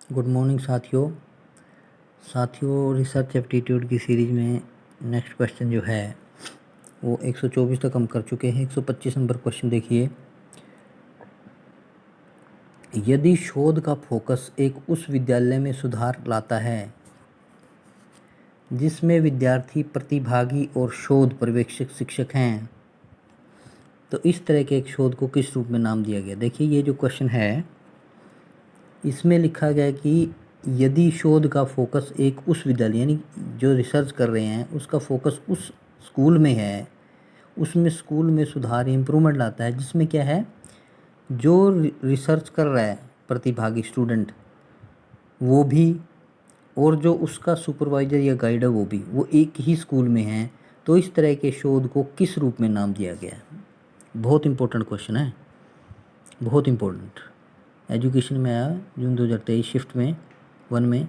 Good morning साथियों research aptitude की series में नेक्स्ट क्वेश्चन जो है वो 124 तक हम कर चुके हैं। 125 नंबर क्वेश्चन देखिए। यदि शोध का फोकस एक उस विद्यालय में सुधार लाता है जिसमें विद्यार्थी प्रतिभागी और शोध पर्यवेक्षक शिक्षक हैं, तो इस तरह के एक शोध को किस रूप में नाम दिया गया। देखिए, ये जो क्वेश्चन है इसमें लिखा गया कि यदि शोध का फोकस एक उस विद्यालय यानी जो रिसर्च कर रहे हैं उसका फोकस उस स्कूल में है, उसमें स्कूल में सुधार इम्प्रूवमेंट लाता है, जिसमें क्या है, जो रिसर्च कर रहा है प्रतिभागी स्टूडेंट वो भी और जो उसका सुपरवाइज़र या गाइड है वो एक ही स्कूल में है, तो इस तरह के शोध को किस रूप में नाम दिया गया है। बहुत इंपॉर्टेंट क्वेश्चन है, बहुत इंपॉर्टेंट। एजुकेशन में आया जून 2023 शिफ्ट में 1 में।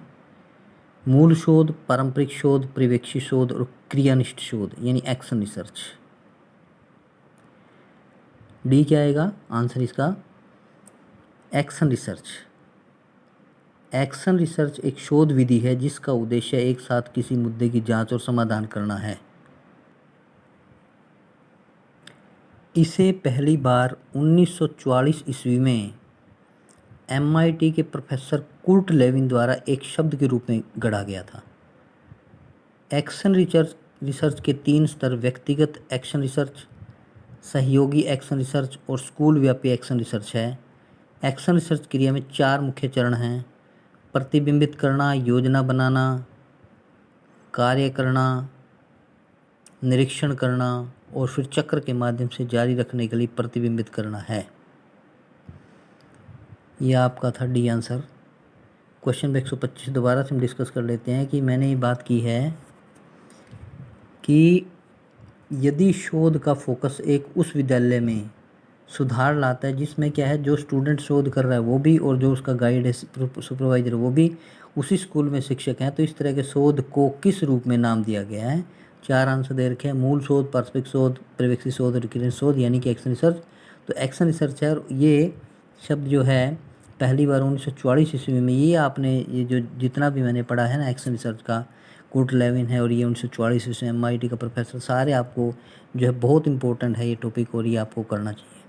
मूल शोध, पारंपरिक शोध, पर्यवेक्षी शोध और क्रियानिष्ठ शोध यानी एक्शन रिसर्च। डी क्या आएगा आंसर इसका, एक्शन रिसर्च। एक्शन रिसर्च एक शोध विधि है जिसका उद्देश्य एक साथ किसी मुद्दे की जांच और समाधान करना है। इसे पहली बार 1944 ईस्वी में MIT के प्रोफेसर कुर्ट लेविन द्वारा एक शब्द के रूप में गढ़ा गया था। एक्शन रिसर्च के 3 स्तर व्यक्तिगत एक्शन रिसर्च, सहयोगी एक्शन रिसर्च और स्कूल व्यापी एक्शन रिसर्च है। एक्शन रिसर्च क्रिया में 4 मुख्य चरण हैं: प्रतिबिंबित करना, योजना बनाना, कार्य करना, निरीक्षण करना और फिर चक्र के माध्यम से जारी रखने के लिए प्रतिबिंबित करना है। यह आपका था डी आंसर। क्वेश्चन नंबर 125 दोबारा से हम डिस्कस कर लेते हैं कि मैंने ये बात की है कि यदि शोध का फोकस एक उस विद्यालय में सुधार लाता है जिसमें क्या है, जो स्टूडेंट शोध कर रहा है वो भी और जो उसका गाइड है सुपरवाइजर वो भी उसी स्कूल में शिक्षक हैं, तो इस तरह के शोध को किस रूप में नाम दिया गया है। 4 आंसर दे रखे हैं: मूल शोध, पारस्परिक शोध, पर्यवेक्षी शोध और क्रियान्वित शोध यानी कि एक्शन रिसर्च। तो एक्शन रिसर्च है, और ये शब्द जो है पहली बार 1944 ईस्वी में, ये आपने ये जो जितना भी मैंने पढ़ा है ना एक्शन रिसर्च का, कुर्ट लेविन है और ये 1944 ईस्वी में MIT का प्रोफेसर, सारे आपको जो है बहुत इंपॉर्टेंट है ये टॉपिक और ये आपको करना चाहिए।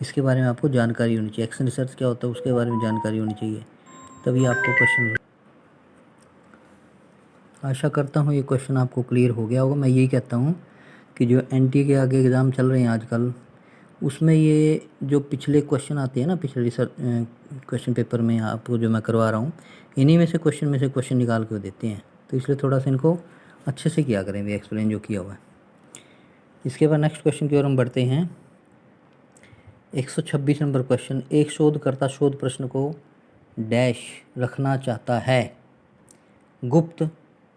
इसके बारे में आपको जानकारी होनी चाहिए, एक्शन रिसर्च क्या होता है उसके बारे में जानकारी होनी चाहिए, तभी आपको क्वेश्चन। आशा करता हूँ ये क्वेश्चन आपको क्लियर हो गया होगा। मैं यही कहता हूँ कि जो NTA के आगे एग्ज़ाम चल रहे हैं आजकल, उसमें ये जो पिछले क्वेश्चन आते हैं ना, पिछले रिसर्च क्वेश्चन पेपर में आपको जो मैं करवा रहा हूँ, इन्हीं में से क्वेश्चन निकाल के देते हैं, तो इसलिए थोड़ा सा इनको अच्छे से किया करें भी एक्सप्लेन जो किया हुआ है। इसके बाद नेक्स्ट क्वेश्चन की ओर हम बढ़ते हैं। 126 नंबर क्वेश्चन। एक शोधकर्ता शोध प्रश्न को डैश रखना चाहता है: गुप्त,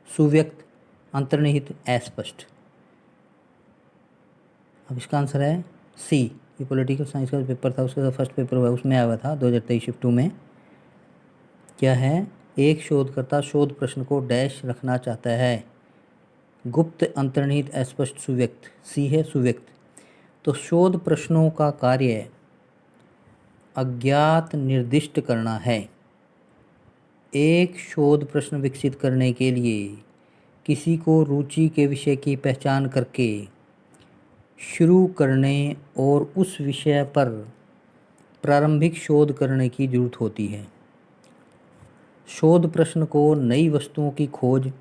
सुव्यक्त, अंतर्निहित, अस्पष्ट। अब इसका आंसर है सी। ये पॉलिटिकल साइंस का पेपर था, उसका फर्स्ट पेपर हुआ उसमें आया हुआ था 2023 शिफ्ट 2 में। क्या है, एक शोधकर्ता शोध प्रश्न को डैश रखना चाहता है: गुप्त, अंतर्निहित, अस्पष्ट, सुव्यक्त। सी है सुव्यक्त। तो शोध प्रश्नों का कार्य अज्ञात निर्दिष्ट करना है। एक शोध प्रश्न विकसित करने के लिए किसी को रुचि के विषय की पहचान करके शुरू करने और उस विषय पर प्रारंभिक शोध करने की जरूरत होती है। शोध प्रश्न को नई वस्तुओं की खोज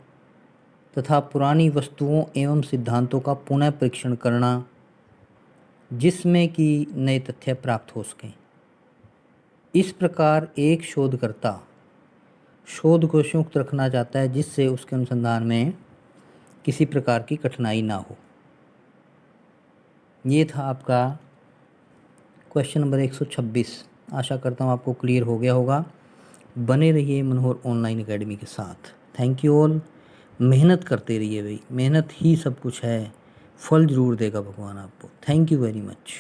तथा पुरानी वस्तुओं एवं सिद्धांतों का पुनः परीक्षण करना जिसमें कि नए तथ्य प्राप्त हो सकें। इस प्रकार एक शोधकर्ता शोध को संयुक्त रखना चाहता है जिससे उसके अनुसंधान में किसी प्रकार की कठिनाई ना हो। ये था आपका क्वेश्चन नंबर 126। आशा करता हूँ आपको क्लियर हो गया होगा। बने रहिए मनोहर ऑनलाइन एकेडमी के साथ। Thank you all. मेहनत करते रहिए भाई, मेहनत ही सब कुछ है, फल ज़रूर देगा भगवान आपको। Thank you very much.